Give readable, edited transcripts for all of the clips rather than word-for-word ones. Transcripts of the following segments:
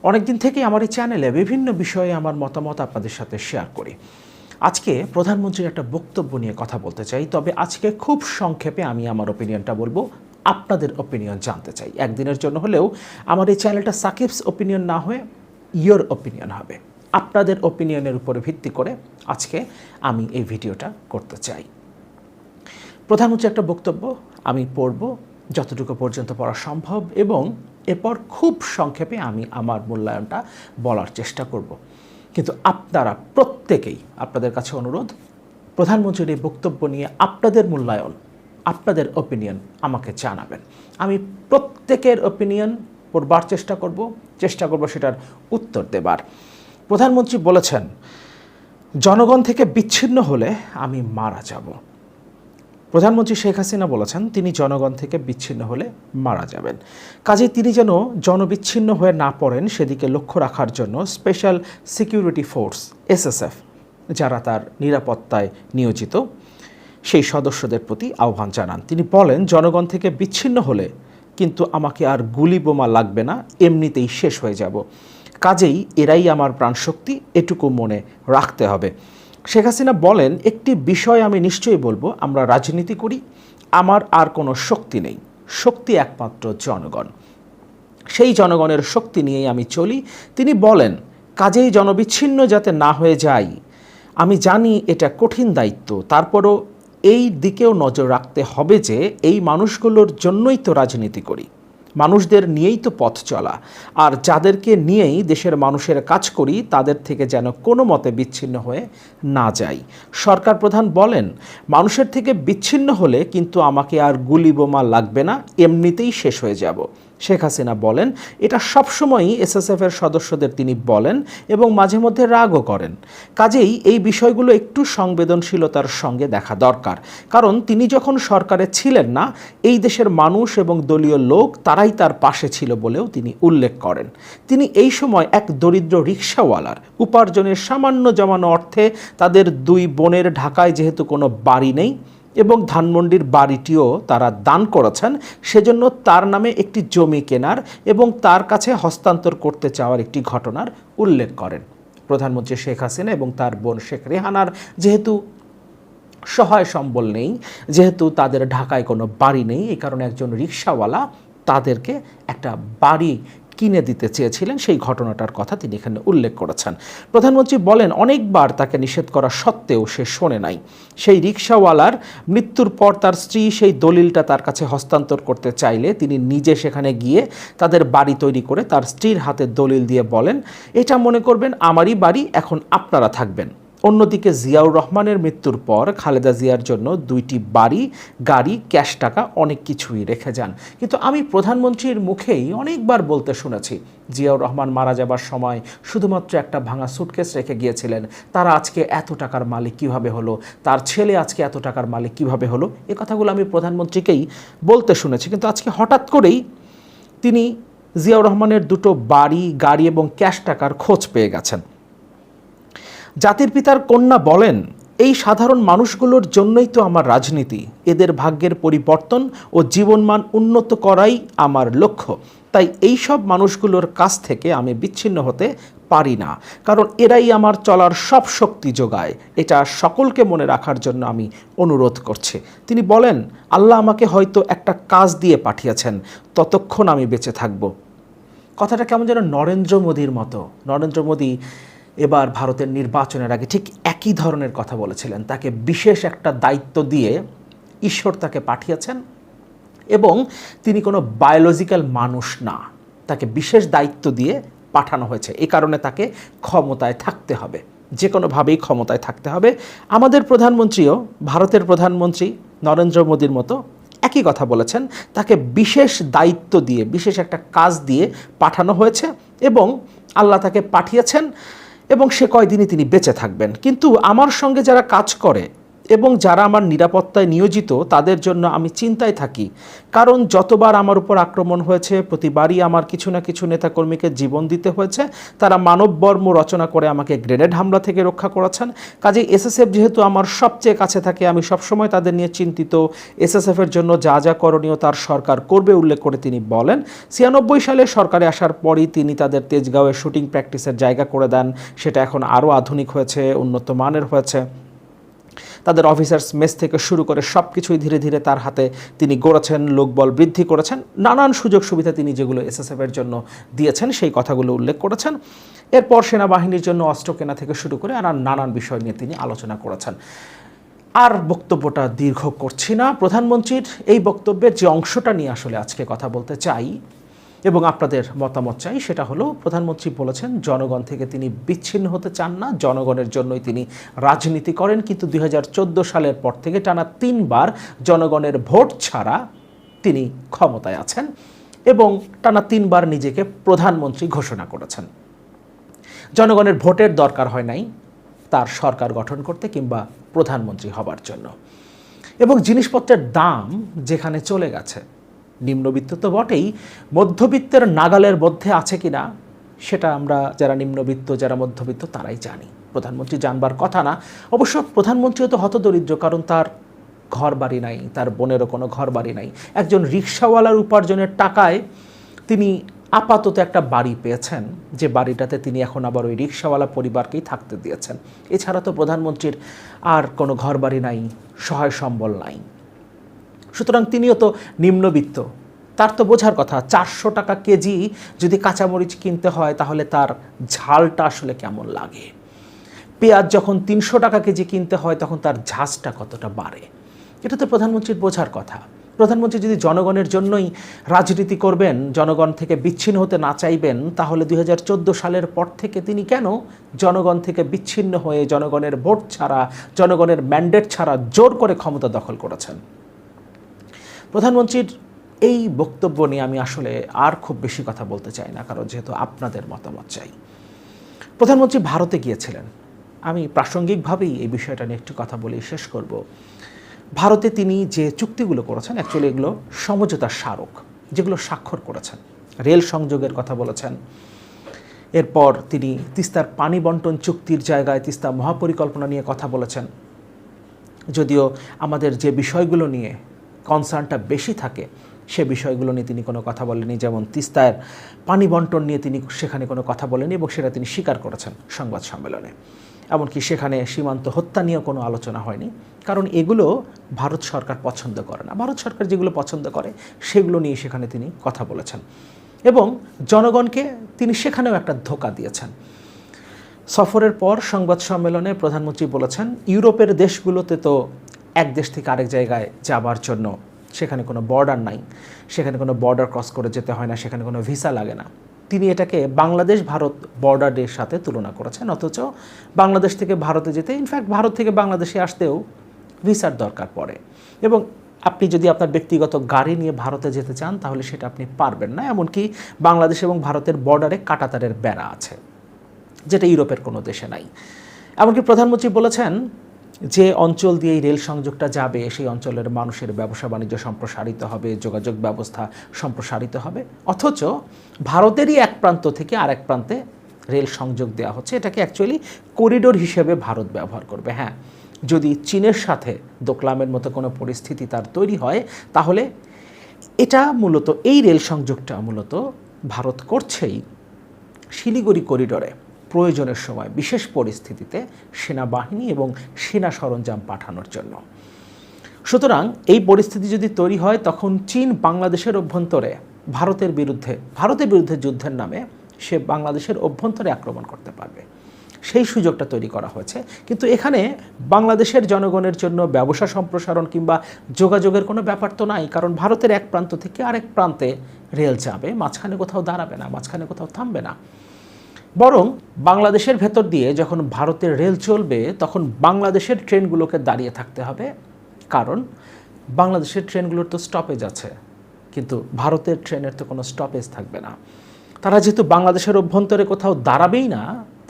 অনেকদিন থেকেই আমার এই চ্যানেলে বিভিন্ন বিষয়ে আমার মতামত আপনাদের সাথে শেয়ার করি। আজকে প্রধানমন্ত্রীর একটা বক্তব্য নিয়ে কথা বলতে চাই, তবে আজকে খুব সংক্ষেপে আমি আমার ওপিনিয়নটা বলবো, আপনাদের ওপিনিয়ন জানতে চাই। একদিনের জন্য হলেও আমার এই চ্যানেলটা সাকিবস ওপিনিয়ন না হয়ে ইয়োর ওপিনিয়ন হবে। আপনাদের ওপিনিয়নের উপরে ভিত্তি করে আজকে আমি এই ভিডিওটা করতে চাই। প্রধানমন্ত্রীর একটা বক্তব্য আমি পড়ব, যতটুকু পর্যন্ত পড়া সম্ভব, এবং এরপর খুব সংক্ষেপে আমি আমার মূল্যায়নটা বলার চেষ্টা করব। কিন্তু আপনারা প্রত্যেকেই, আপনাদের কাছে অনুরোধ, প্রধানমন্ত্রীর এই বক্তব্য নিয়ে আপনাদের মূল্যায়ন, আপনাদের ওপিনিয়ন আমাকে জানাবেন। আমি প্রত্যেকের ওপিনিয়ন পড়বার চেষ্টা করব সেটার উত্তর দেবার। প্রধানমন্ত্রী বলেছেন, জনগণ থেকে বিচ্ছিন্ন হলে আমি মারা যাব। প্রধানমন্ত্রী শেখ হাসিনা বলেছেন তিনি জনগণ থেকে বিচ্ছিন্ন হলে মারা যাবেন। কাজেই তিনি যেন জনবিচ্ছিন্ন হয়ে না পড়েন সেদিকে লক্ষ্য রাখার জন্য স্পেশাল সিকিউরিটি ফোর্স SSF যারা তার নিরাপত্তায় নিয়োজিত সেই সদস্যদের প্রতি আহ্বান জানান। তিনি বলেন, জনগণ থেকে বিচ্ছিন্ন হলে কিন্তু আমাকে আর গুলি বোমা লাগবে না, এমনিতেই শেষ হয়ে যাব। কাজেই এরাই আমার প্রাণশক্তি, এটুকু মনে রাখতে হবে। শেখ হাসিনা বলেন, একটি বিষয় আমি নিশ্চয়ই বলবো, আমরা রাজনীতি করি, আমার আর কোনো শক্তি নেই, শক্তি একমাত্র জনগণ, সেই জনগণের শক্তি নিয়েই আমি চলি। তিনি বলেন, কাজেই জনবিচ্ছিন্ন যাতে না হয়ে যাই। আমি জানি এটা কঠিন দায়িত্ব, তারপরও এই দিকেও নজর রাখতে হবে যে এই মানুষগুলোর জন্যই তো রাজনীতি করি, মানুষদের নিয়েই তো পথ চলা, আর যাদেরকে নিয়েই দেশের মানুষের কাজ করি তাদের থেকে যেন কোনো মতে বিচ্ছিন্ন হয়ে না যাই। সরকার প্রধান বলেন, মানুষের থেকে বিচ্ছিন্ন হলে কিন্তু আমাকে আর গুলি বোমা লাগবে না, এমনিতেই শেষ হয়ে যাব। শেখ হাসিনা বলেন, এটা সবসময়ই SSF-এর সদস্যদের তিনি বলেন এবং মাঝে মধ্যে রাগও করেন। কাজেই এই বিষয়গুলো একটু সংবেদনশীলতার সঙ্গে দেখা দরকার, কারণ তিনি যখন সরকারে ছিলেন না, এই দেশের মানুষ এবং দলীয় লোক তারাই তার পাশে ছিল বলেও তিনি উল্লেখ করেন। তিনি এই সময় এক দরিদ্র রিকশাওয়ালার উপার্জনের সামান্য জমানো অর্থে তাদের দুই বোনের ঢাকায় যেহেতু কোনো বাড়ি নেই এবং ধানমন্ডির বাড়িটিও তারা দান করেছেন, সেজন্য তার নামে একটি জমি কেনার এবং তার কাছে হস্তান্তর করতে চাওয়ার একটি ঘটনার উল্লেখ করেন। প্রধানমন্ত্রী শেখ হাসিনা এবং তার বোন শেখ রেহানার যেহেতু সহায় সম্বল নেই, যেহেতু তাদের ঢাকায় কোনো বাড়ি নেই, এই কারণে একজন রিকশাওয়ালা তাদেরকে একটা বাড়ি কিনে দিতে চেয়েছিলেন, সেই ঘটনাটার কথা তিনি এখানে উল্লেখ করেছেন। প্রধানমন্ত্রী বলেন, অনেকবার তাকে নিষেধ করা সত্ত্বেও সে শোনে নাই। সেই রিকশাওয়ালার মৃত্যুর পর তার স্ত্রী সেই দলিলটা তার কাছে হস্তান্তর করতে চাইলে তিনি নিজে সেখানে গিয়ে তাদের বাড়ি তৈরি করে তার স্ত্রীর হাতে দলিল দিয়ে বলেন, এটা মনে করবেন আমারই বাড়ি, এখন আপনারা থাকবেন। অন্যদিকে জিয়াউর রহমানের মৃত্যুর পর খালেদা জিয়ার জন্য 2টি বাড়ি, গাড়ি, ক্যাশ টাকা অনেক কিছুই রেখে যান। কিন্তু আমি প্রধানমন্ত্রীর মুখেই অনেকবার বলতে শুনেছি, জিয়াউর রহমান মারা যাবার সময় শুধুমাত্র একটা ভাঙা সুটকেস রেখে গিয়েছিলেন, তারা আজকে এত টাকার মালিক কিভাবে হলো, তার ছেলে আজকে এত টাকার মালিক কিভাবে হলো, এ কথাগুলো আমি প্রধানমন্ত্রীকেই বলতে শুনেছি। কিন্তু আজকে হঠাৎ করেই তিনি জিয়াউর রহমানের 2টো বাড়ি, গাড়ি এবং ক্যাশ টাকার খোঁজ পেয়ে গেছেন। জাতির পিতার কন্যা বলেন, এই সাধারণ মানুষগুলোর জন্যই তো আমার রাজনীতি, এদের ভাগ্যের পরিবর্তন ও জীবনমান উন্নত করাই আমার লক্ষ্য। তাই এই সব মানুষগুলোর কাছ থেকে আমি বিচ্ছিন্ন হতে পারি না, কারণ এরাই আমার চলার সব শক্তি যোগায়। এটা সকলকে মনে রাখার জন্য আমি অনুরোধ করছি। তিনি বলেন, আল্লাহ আমাকে হয়তো একটা কাজ দিয়ে পাঠিয়েছেন, ততক্ষণ আমি বেঁচে থাকব। কথাটা কেমন যেন নরেন্দ্র মোদীর মতো। নরেন্দ্র মোদী এবার ভারতের নির্বাচনের আগে ঠিক একই ধরনের কথা বলেছিলেন। তাকে বিশেষ একটা দায়িত্ব দিয়ে ঈশ্বর তাকে পাঠিয়েছেন এবং তিনি কোনো বায়োলজিক্যাল মানুষ না, তাকে বিশেষ দায়িত্ব দিয়ে পাঠানো হয়েছে। এই কারণে তাকে ক্ষমতায় থাকতে হবে, যে কোনোভাবেই ক্ষমতায় থাকতে হবে। আমাদের প্রধানমন্ত্রীও ভারতের প্রধানমন্ত্রী নরেন্দ্র মোদীর মতো একই কথা বলেছেন, তাকে বিশেষ দায়িত্ব দিয়ে, বিশেষ একটা কাজ দিয়ে পাঠানো হয়েছে এবং আল্লাহ তাকে পাঠিয়েছেন এবং সে কয়দিনই তিনি বেঁচে থাকবেন। কিন্তু আমার সঙ্গে যারা কাজ করে এবং যারা আমার নিরাপত্তায় নিয়োজিত তাদের জন্য আমি চিন্তায় থাকি, কারণ যতবার আমার উপর আক্রমণ হয়েছে প্রতিবারই আমার কিছু না কিছু নেতাকর্মীকে জীবন দিতে হয়েছে। তারা মানববর্ম রচনা করে আমাকে গ্রেনেড হামলা থেকে রক্ষা করেছেন। কাজেই এসএসএফ যেহেতু আমার সবচেয়ে কাছে থাকে, আমি সবসময় তাদের নিয়ে চিন্তিত। এসএসএফের জন্য যা যা করণীয় তার সরকার করবে উল্লেখ করে তিনি বলেন 96 সালে সরকারে আসার পরই তিনি তাদের তেজগাঁওয়ে শুটিং প্র্যাকটিসের জায়গা করে দেন। সেটা এখন আরও আধুনিক হয়েছে, উন্নত মানের হয়েছে। তাদের অফিসার্স মেস থেকে শুরু করে সব কিছুই ধীরে ধীরে তার হাতে তিনি গড়েছেন, লোকবল বৃদ্ধি করেছেন, নানান সুযোগ সুবিধা তিনি যেগুলো এসএসএফের জন্য দিয়েছেন সেই কথাগুলো উল্লেখ করেছেন। এরপর সেনাবাহিনীর জন্য অস্ত্র কেনা থেকে শুরু করে আর নানান বিষয় নিয়ে তিনি আলোচনা করেছেন। আর বক্তব্যটা দীর্ঘ করছি না, প্রধানমন্ত্রীর এই বক্তব্যের যে অংশটা নিয়ে আসলে আজকে কথা বলতে চাই এবং আপনাদের মতামত চাই সেটা হলো, প্রধানমন্ত্রী বলেছেন জনগণ থেকে তিনি বিচ্ছিন্ন হতে চান না, জনগণের জন্যই তিনি রাজনীতি করেন। কিন্তু 2014 সালের পর থেকে টানা 3 বার জনগণের ভোট ছাড়া তিনি ক্ষমতায় আছেন এবং টানা 3 বার নিজেকে প্রধানমন্ত্রী ঘোষণা করেছেন। জনগণের ভোটের দরকার হয় নাই তার সরকার গঠন করতে কিংবা প্রধানমন্ত্রী হবার জন্য। এবং জিনিসপত্রের দাম যেখানে চলে গেছে, নিম্নবিত্ত তো বটেই, মধ্যবিত্তের নাগালের মধ্যে আছে কিনা সেটা আমরা যারা নিম্নবিত্ত যারা মধ্যবিত্ত তারাই জানি। প্রধানমন্ত্রী জানবার কথা না। অবশ্য প্রধানমন্ত্রীও তো হতদরিদ্র, কারণ তার ঘর বাড়ি নাই, তার বোনেরও কোনো ঘর বাড়ি নাই। একজন রিক্সাওয়ালার উপার্জনের টাকায় তিনি আপাতত একটা বাড়ি পেয়েছেন, যে বাড়িটাতে তিনি এখন আবার ওই রিক্সাওয়ালা পরিবারকেই থাকতে দিয়েছেন। এছাড়া তো প্রধানমন্ত্রীর আর কোনো ঘর বাড়ি নাই, সহায় সম্বল নাই। সুতরাং তিনিও তো নিম্নবিত্ত, তার তো বোঝার কথা 400 টাকা কেজি যদি কাঁচামরিচ কিনতে হয় তাহলে তার ঝালটা আসলে কেমন লাগে। পেঁয়াজ যখন 300 টাকা কেজি কিনতে হয় তখন তার ঝাঁজটা কতটা বাড়ে, এটা তো প্রধানমন্ত্রীর বোঝার কথা। প্রধানমন্ত্রী যদি জনগণের জন্যই রাজনীতি করবেন, জনগণ থেকে বিচ্ছিন্ন হতে না চাইবেন, তাহলে 2014 সালের পর থেকে তিনি কেন জনগণ থেকে বিচ্ছিন্ন হয়ে জনগণের ভোট ছাড়া, জনগণের ম্যান্ডেট ছাড়া জোর করে ক্ষমতা দখল করেছেন? প্রধানমন্ত্রীর এই বক্তব্য নিয়ে আমি আসলে আর খুব বেশি কথা বলতে চাই না, কারণ যেহেতু আপনাদের মতামত চাই। প্রধানমন্ত্রী ভারতে গিয়েছিলেন, আমি প্রাসঙ্গিকভাবেই এই বিষয়টা নিয়ে একটু কথা বলেই শেষ করব। ভারতে তিনি যে চুক্তিগুলো করেছেন অ্যাকচুয়ালি এগুলো সমঝোতার স্মারক, যেগুলো স্বাক্ষর করেছেন। রেল সংযোগের কথা বলেছেন, এরপর তিনি তিস্তার পানি বন্টন চুক্তির জায়গায় তিস্তা মহাপরিকল্পনা নিয়ে কথা বলেছেন। যদিও আমাদের যে বিষয়গুলো নিয়ে কনসার্নটা বেশি থাকে সে বিষয়গুলো নিয়ে তিনি কোনো কথা বলেননি, যেমন তিস্তার পানি বন্টন নিয়ে তিনি সেখানে কোনো কথা বলেননি এবং সেটা তিনি স্বীকার করেছেন সংবাদ সম্মেলনে। এমনকি সেখানে সীমান্ত হত্যা নিয়েও কোনো আলোচনা হয়নি, কারণ এগুলো ভারত সরকার পছন্দ করে না। ভারত সরকার যেগুলো পছন্দ করে সেগুলো নিয়ে সেখানে তিনি কথা বলেছেন এবং জনগণকে তিনি সেখানেও একটা ধোঁকা দিয়েছেন। সফরের পর সংবাদ সম্মেলনে প্রধানমন্ত্রী বলেছেন ইউরোপের দেশগুলোতে তো এক দেশ থেকে আরেক জায়গায় যাবার জন্য সেখানে কোনো বর্ডার নাই, সেখানে কোনো বর্ডার ক্রস করে যেতে হয় না, সেখানে কোনো ভিসা লাগে না। তিনি এটাকে বাংলাদেশ ভারত বর্ডারের সাথে তুলনা করেছেন, অথচ বাংলাদেশ থেকে ভারতে যেতে, ইনফ্যাক্ট ভারত থেকে বাংলাদেশে আসতেও ভিসার দরকার পড়ে এবং আপনি যদি আপনার ব্যক্তিগত গাড়ি নিয়ে ভারতে যেতে চান তাহলে সেটা আপনি পারবেন না। এমনকি বাংলাদেশ এবং ভারতের বর্ডারে কাঁটাতারের বেড়া আছে, যেটা ইউরোপের কোনো দেশে নাই। এমনকি প্রধানমন্ত্রী বলেছেন যে অঞ্চল দিয়ে এই রেল সংযোগটা যাবে সেই অঞ্চলের মানুষের ব্যবসা বাণিজ্য সম্প্রসারিত হবে, যোগাযোগ ব্যবস্থা সম্প্রসারিত হবে, অথচ ভারতেরই এক প্রান্ত থেকে আরেক প্রান্তে রেল সংযোগ দেওয়া হচ্ছে। এটাকে অ্যাকচুয়ালি করিডোর হিসেবে ভারত ব্যবহার করবে। হ্যাঁ, যদি চীনের সাথে দোকলামের মতো কোনো পরিস্থিতি তার তৈরি হয় তাহলে এটা মূলত এই রেল সংযোগটা মূলত ভারত করছেই শিলিগুড়ি করিডোরে প্রয়োজনের সময় বিশেষ পরিস্থিতিতে সেনাবাহিনী এবং সেনা সরঞ্জাম পাঠানোর জন্য। সুতরাং এই পরিস্থিতি যদি তৈরি হয় তখন চীন বাংলাদেশের অভ্যন্তরে ভারতের বিরুদ্ধে যুদ্ধের নামে সে বাংলাদেশের অভ্যন্তরে আক্রমণ করতে পারবে, সেই সুযোগটা তৈরি করা হয়েছে। কিন্তু এখানে বাংলাদেশের জনগণের জন্য ব্যবসা সম্প্রসারণ কিংবা যোগাযোগের কোনো ব্যাপার তো নাই, কারণ ভারতের এক প্রান্ত থেকে আরেক প্রান্তে রেল যাবে, মাঝখানে কোথাও দাঁড়াবে না, মাঝখানে কোথাও থামবে না। বরং বাংলাদেশের ভেতর দিয়ে যখন ভারতের রেল চলবে তখন বাংলাদেশের ট্রেনগুলোকে দাঁড়িয়ে থাকতে হবে, কারণ বাংলাদেশের ট্রেনগুলোর তো স্টপেজ আছে, কিন্তু ভারতের ট্রেনের তো কোনো স্টপেজ থাকবে না। তারা যেহেতু বাংলাদেশের অভ্যন্তরে কোথাও দাঁড়াবেই না,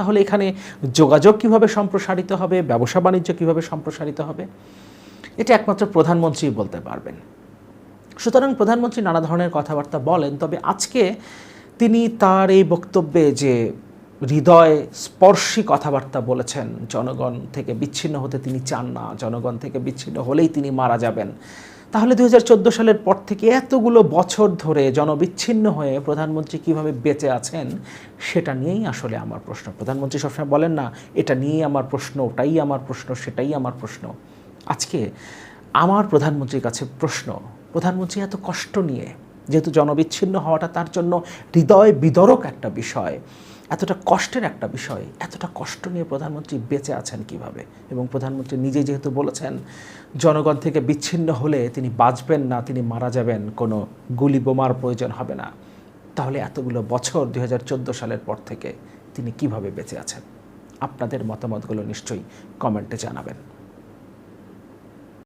তাহলে এখানে যোগাযোগ কিভাবে সম্প্রসারিত হবে, ব্যবসা বাণিজ্য কিভাবে সম্প্রসারিত হবে, এটা একমাত্র প্রধানমন্ত্রী বলতে পারবেন। সুতরাং প্রধানমন্ত্রী নানা ধরনের কথাবার্তা বলেন, তবে আজকে তিনি তার এই বক্তব্যে যে হৃদয় স্পর্শী কথাবার্তা বলেছেন, জনগণ থেকে বিচ্ছিন্ন হতে তিনি চান না, জনগণ থেকে বিচ্ছিন্ন হলেই তিনি মারা যাবেন, তাহলে 2014 সালের পর থেকে এতগুলো বছর ধরে জনবিচ্ছিন্ন হয়ে প্রধানমন্ত্রী কিভাবে বেঁচে আছেন সেটা নিয়েই আসলে আমার প্রশ্ন। প্রধানমন্ত্রী সবসময় বলেন না, এটা নিয়েই আমার প্রশ্ন, ওটাই আমার প্রশ্ন, সেটাই আমার প্রশ্ন। আজকে আমার প্রধানমন্ত্রীর কাছে প্রশ্ন, প্রধানমন্ত্রী এত কষ্ট নিয়ে, যেহেতু জনবিচ্ছিন্ন হওয়াটা তার জন্য হৃদয় বিদারক একটা বিষয়, এতটা কষ্টের একটা বিষয়, এতটা কষ্ট নিয়ে প্রধানমন্ত্রী বেঁচে আছেন কিভাবে? এবং প্রধানমন্ত্রী নিজে যেহেতু বলেছেন জনগণ থেকে বিচ্ছিন্ন হলে তিনি বাঁচবেন না, তিনি মারা যাবেন, কোনো গুলি বোমার প্রয়োজন হবে না, তাহলে এতগুলো বছর 2014 সালের পর থেকে তিনি কিভাবে বেঁচে আছেন? আপনাদের মতামতগুলো নিশ্চয়ই কমেন্টে জানাবেন।